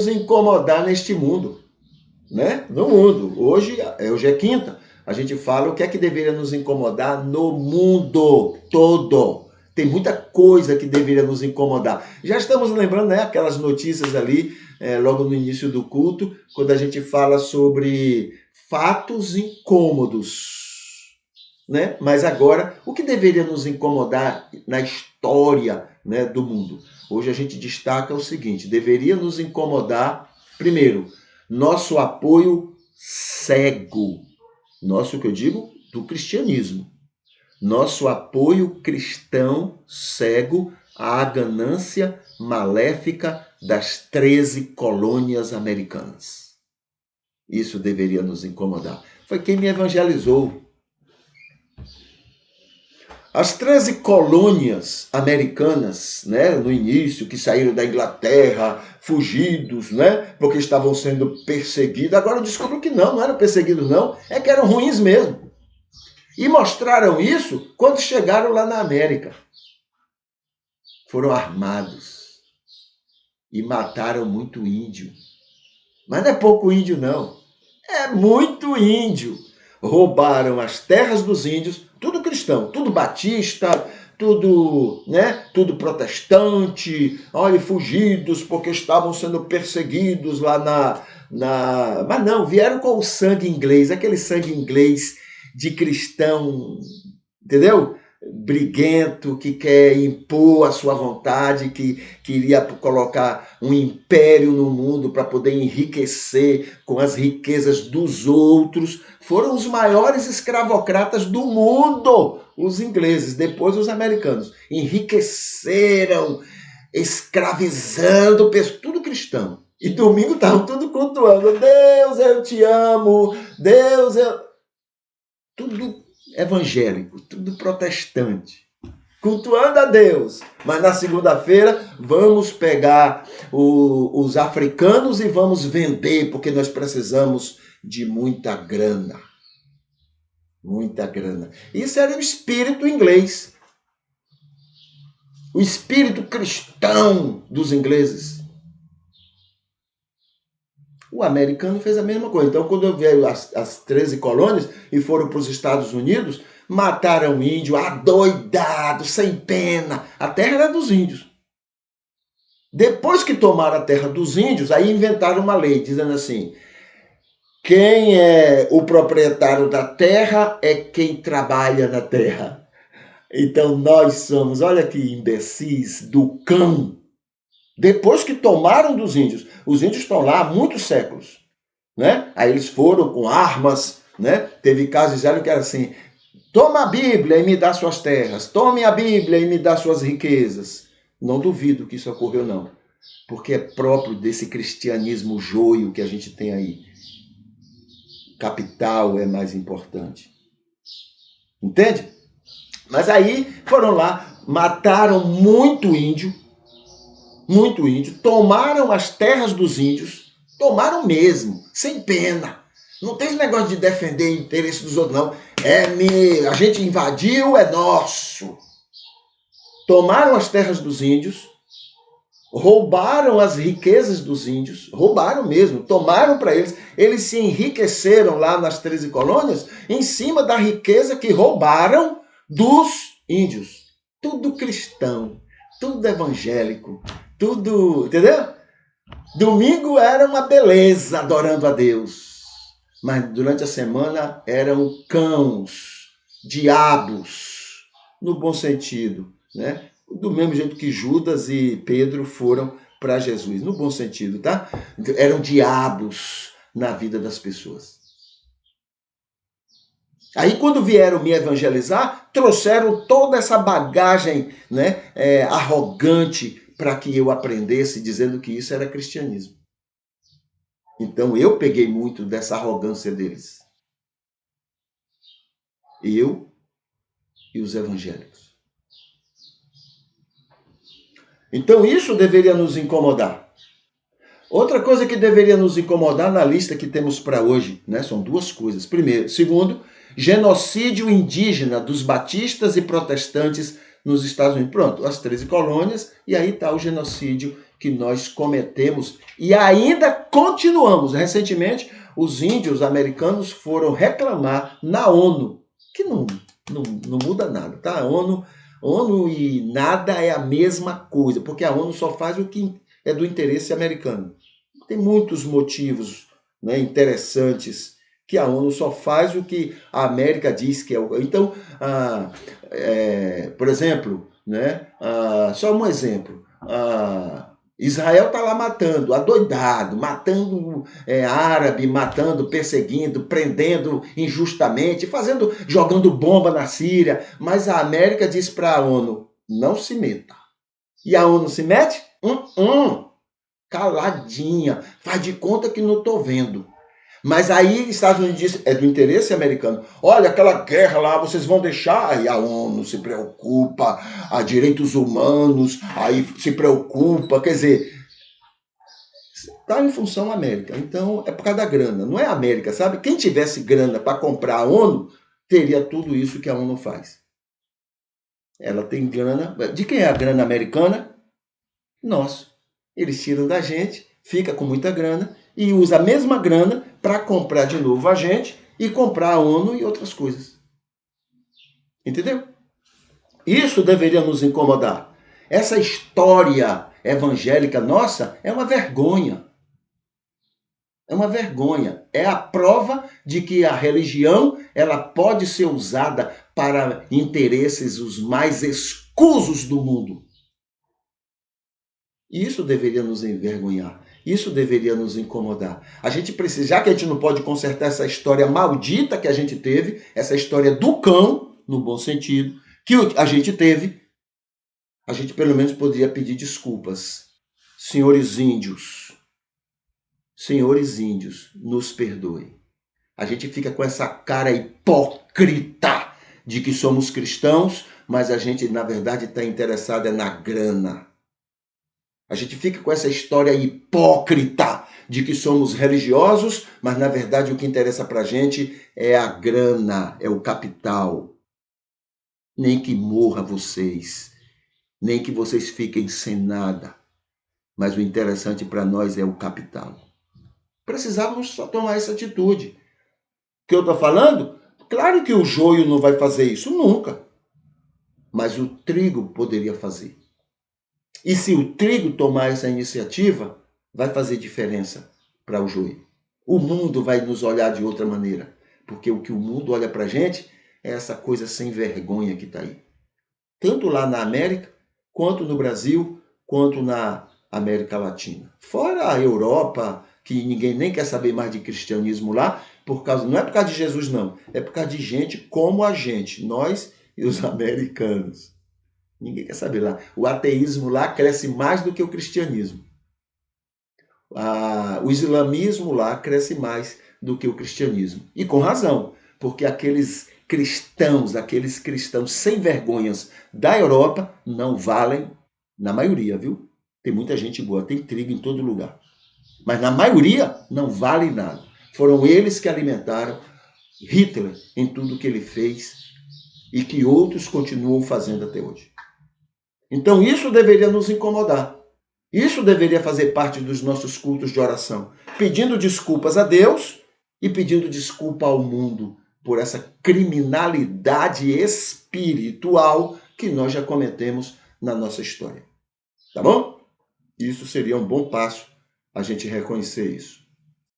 incomodar neste mundo, né? No mundo. Hoje é quinta. A gente fala o que é que deveria nos incomodar no mundo todo. Tem muita coisa que deveria nos incomodar. Já estamos lembrando, né, aquelas notícias ali, logo no início do culto, quando a gente fala sobre fatos incômodos, né? Mas agora, o que deveria nos incomodar na história, né, do mundo? Hoje a gente destaca o seguinte: deveria nos incomodar, primeiro, nosso apoio cego. Nosso, que eu digo, do cristianismo. Nosso apoio cristão cego à ganância maléfica das 13 colônias americanas. Isso deveria nos incomodar. Foi quem me evangelizou. As 13 colônias americanas, né, no início, que saíram da Inglaterra, fugidos, né, porque estavam sendo perseguidos. Agora eu descubro que não eram perseguidos não, é que eram ruins mesmo. E mostraram isso quando chegaram lá na América. Foram armados e mataram muito índio. Mas não é pouco índio não, é muito índio. Roubaram as terras dos índios, tudo cristão, tudo batista, tudo, né, tudo protestante, olha, fugidos porque estavam sendo perseguidos lá Mas não, vieram com o sangue inglês, aquele sangue inglês de cristão, entendeu? Briguento, que quer impor a sua vontade, que queria colocar um império no mundo para poder enriquecer com as riquezas dos outros. Foram os maiores escravocratas do mundo, os ingleses, depois os americanos. Enriqueceram, escravizando, tudo cristão. E domingo estavam tudo cultuando. Deus, eu te amo. Deus, eu... Tudo evangélico, tudo protestante, cultuando a Deus. Mas na segunda-feira vamos pegar os africanos e vamos vender, porque nós precisamos de muita grana. Muita grana. Isso era o espírito inglês. O espírito cristão dos ingleses. O americano fez a mesma coisa. Então, quando veio as 13 colônias e foram para os Estados Unidos, mataram índio, adoidado, sem pena. A terra era dos índios. Depois que tomaram a terra dos índios, aí inventaram uma lei, dizendo assim: quem é o proprietário da terra é quem trabalha na terra. Então, nós somos, olha que imbecis do cão. Depois que tomaram dos índios, os índios estão lá há muitos séculos, né? Aí eles foram com armas, né? Teve casos que era assim: toma a Bíblia e me dá suas terras, tome a Bíblia e me dá suas riquezas. Não duvido que isso ocorreu não, porque é próprio desse cristianismo joio que a gente tem aí. Capital é mais importante. Entende? Mas aí foram lá, mataram muito índio, tomaram as terras dos índios, tomaram mesmo, sem pena. Não tem esse negócio de defender o interesse dos outros, não. A gente invadiu, é nosso. Tomaram as terras dos índios, roubaram as riquezas dos índios, roubaram mesmo, tomaram para eles. Eles se enriqueceram lá nas 13 colônias em cima da riqueza que roubaram dos índios. Tudo cristão, tudo evangélico, tudo, entendeu? Domingo era uma beleza adorando a Deus, mas durante a semana eram cãos, diabos, no bom sentido, né? Do mesmo jeito que Judas e Pedro foram para Jesus, no bom sentido, tá? Eram diabos na vida das pessoas. Aí quando vieram me evangelizar, trouxeram toda essa bagagem, né, arrogante para que eu aprendesse, dizendo que isso era cristianismo. Então eu peguei muito dessa arrogância deles. Eu e os evangélicos. Então isso deveria nos incomodar. Outra coisa que deveria nos incomodar na lista que temos para hoje, né, são duas coisas. Primeiro, segundo, genocídio indígena dos batistas e protestantes nos Estados Unidos. Pronto, as 13 colônias, e aí está o genocídio que nós cometemos e ainda continuamos. Recentemente, os índios americanos foram reclamar na ONU, que não muda nada, tá? A ONU e nada é a mesma coisa, porque a ONU só faz o que é do interesse americano. Tem muitos motivos, né, interessantes que a ONU só faz o que a América diz que é o. Então, por exemplo, né, só um exemplo. Israel está lá matando, adoidado, matando árabe, matando, perseguindo, prendendo injustamente, jogando bomba na Síria. Mas a América diz para a ONU, não se meta. E a ONU se mete? Caladinha, faz de conta que não estou vendo. Mas aí Estados Unidos diz, é do interesse americano. Olha, aquela guerra lá, vocês vão deixar? Aí a ONU se preocupa, a direitos humanos, aí se preocupa. Quer dizer, está em função da América. Então, é por causa da grana. Não é a América, sabe? Quem tivesse grana para comprar a ONU, teria tudo isso que a ONU faz. Ela tem grana. De quem é a grana americana? Nosso. Eles tiram da gente, fica com muita grana e usa a mesma grana para comprar de novo a gente e comprar a ONU e outras coisas. Entendeu? Isso deveria nos incomodar. Essa história evangélica nossa é uma vergonha. É uma vergonha. É a prova de que a religião ela pode ser usada para interesses os mais escusos do mundo. Isso deveria nos envergonhar. Isso deveria nos incomodar. A gente precisa, já que a gente não pode consertar essa história maldita que a gente teve, essa história do cão, no bom sentido, que a gente teve, a gente pelo menos poderia pedir desculpas. Senhores índios, nos perdoem. A gente fica com essa cara hipócrita de que somos cristãos, mas a gente, na verdade, está interessado na grana. A gente fica com essa história hipócrita de que somos religiosos, mas na verdade o que interessa pra gente é a grana, é o capital. Nem que morra vocês, nem que vocês fiquem sem nada, mas o interessante para nós é o capital. Precisávamos só tomar essa atitude. O que eu estou falando? Claro que o joio não vai fazer isso, nunca. Mas o trigo poderia fazer. E se o trigo tomar essa iniciativa, vai fazer diferença para o joio. O mundo vai nos olhar de outra maneira. Porque o que o mundo olha para a gente é essa coisa sem vergonha que está aí. Tanto lá na América, quanto no Brasil, quanto na América Latina. Fora a Europa, que ninguém nem quer saber mais de cristianismo lá, não é por causa de Jesus, não. É por causa de gente como a gente, nós e os americanos. Ninguém quer saber lá. O ateísmo lá cresce mais do que o cristianismo. O islamismo lá cresce mais do que o cristianismo. E com razão, porque aqueles cristãos sem vergonhas da Europa não valem, na maioria, viu? Tem muita gente boa, tem trigo em todo lugar. Mas na maioria não vale nada. Foram eles que alimentaram Hitler em tudo que ele fez e que outros continuam fazendo até hoje. Então isso deveria nos incomodar. Isso deveria fazer parte dos nossos cultos de oração. Pedindo desculpas a Deus e pedindo desculpa ao mundo por essa criminalidade espiritual que nós já cometemos na nossa história. Tá bom? Isso seria um bom passo a gente reconhecer isso.